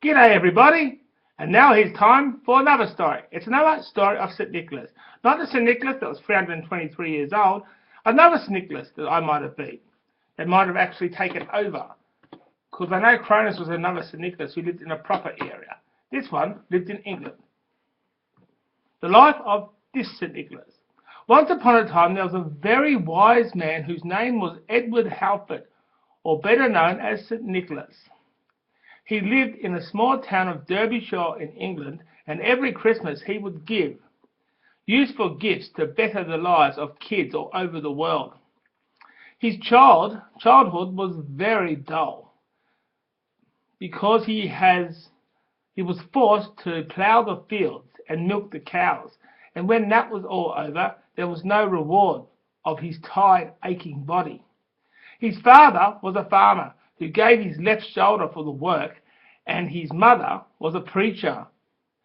G'day everybody, and now here's time for another story. It's another story of St. Nicholas. Not the St. Nicholas that was 323 years old, another St. Nicholas that I might have been, that might have actually taken over. Because I know Cronus was another St. Nicholas who lived in a proper area. This one lived in England. The life of this St. Nicholas. Once upon a time there was a very wise man whose name was Edward Halford, or better known as St. Nicholas. He lived in a small town of Derbyshire in England, and every Christmas he would give useful gifts to better the lives of kids all over the world. His childhood was very dull because he was forced to plough the fields and milk the cows, and when that was all over, there was no reward of his tired, aching body. His father was a farmer who gave his left shoulder for the work, and his mother was a preacher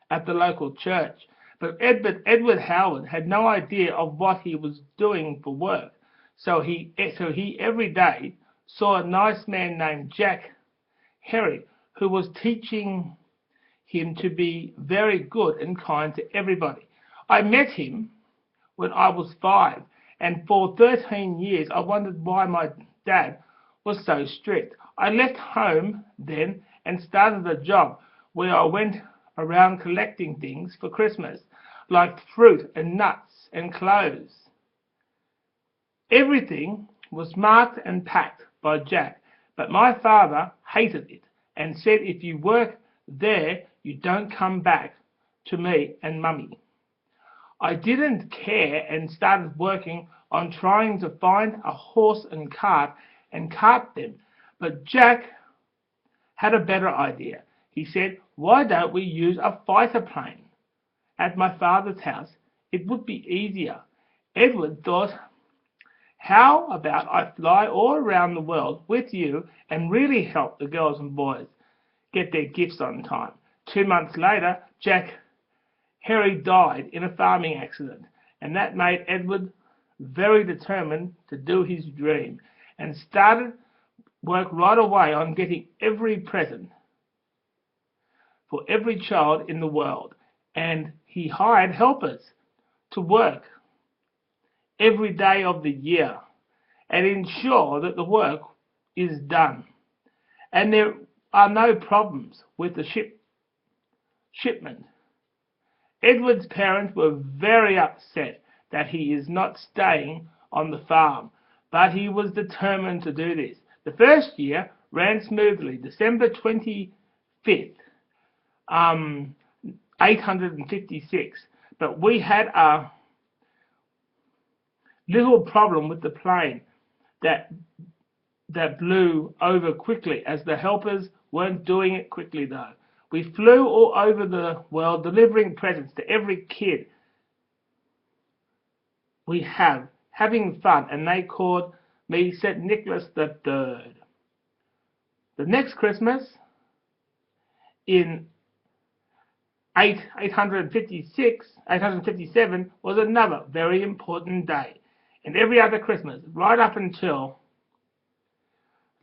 at the local church. But Edward Howard had no idea of what he was doing for work, so he every day saw a nice man named Jack Herrick, who was teaching him to be very good and kind to everybody. I met him when I was 5, and for 13 years I wondered why my dad was so strict. I left home then and started a job where I went around collecting things for Christmas, like fruit and nuts and clothes. Everything was marked and packed by Jack, but my father hated it and said if you work there, you don't come back to me and Mummy. I didn't care and started working on trying to find a horse and cart them, but Jack had a better idea. He said, why don't we use a fighter plane at my father's house? It would be easier. Edward thought, how about I fly all around the world with you and really help the girls and boys get their gifts on time? 2 months later, Jack Herrick died in a farming accident, and that made Edward very determined to do his dream and started work right away on getting every present for every child in the world, and he hired helpers to work every day of the year and ensure that the work is done and there are no problems with the shipment. Edward's parents were very upset that he is not staying on the farm, but he was determined to do this. The first year ran smoothly. December 25th, 856. But we had a little problem with the plane that blew over quickly, as the helpers weren't doing it quickly though. We flew all over the world delivering presents to every kid we have, having fun, and they called me St. Nicholas the Third. The next Christmas, in 857, was another very important day. And every other Christmas, right up until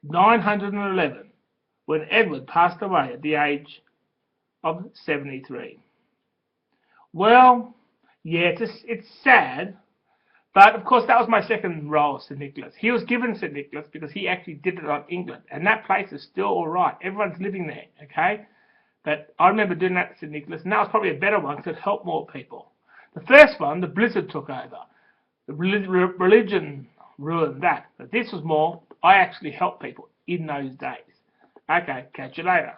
911, when Edward passed away at the age of 73. Well, yeah, it's sad. But, of course, that was my second role, St. Nicholas. He was given St. Nicholas because he actually did it on England. And that place is still all right. Everyone's living there, okay? But I remember doing that to St. Nicholas, and that was probably a better one because it helped more people. The first one, the blizzard took over. The religion ruined that. But this was more, I actually helped people in those days. Okay, catch you later.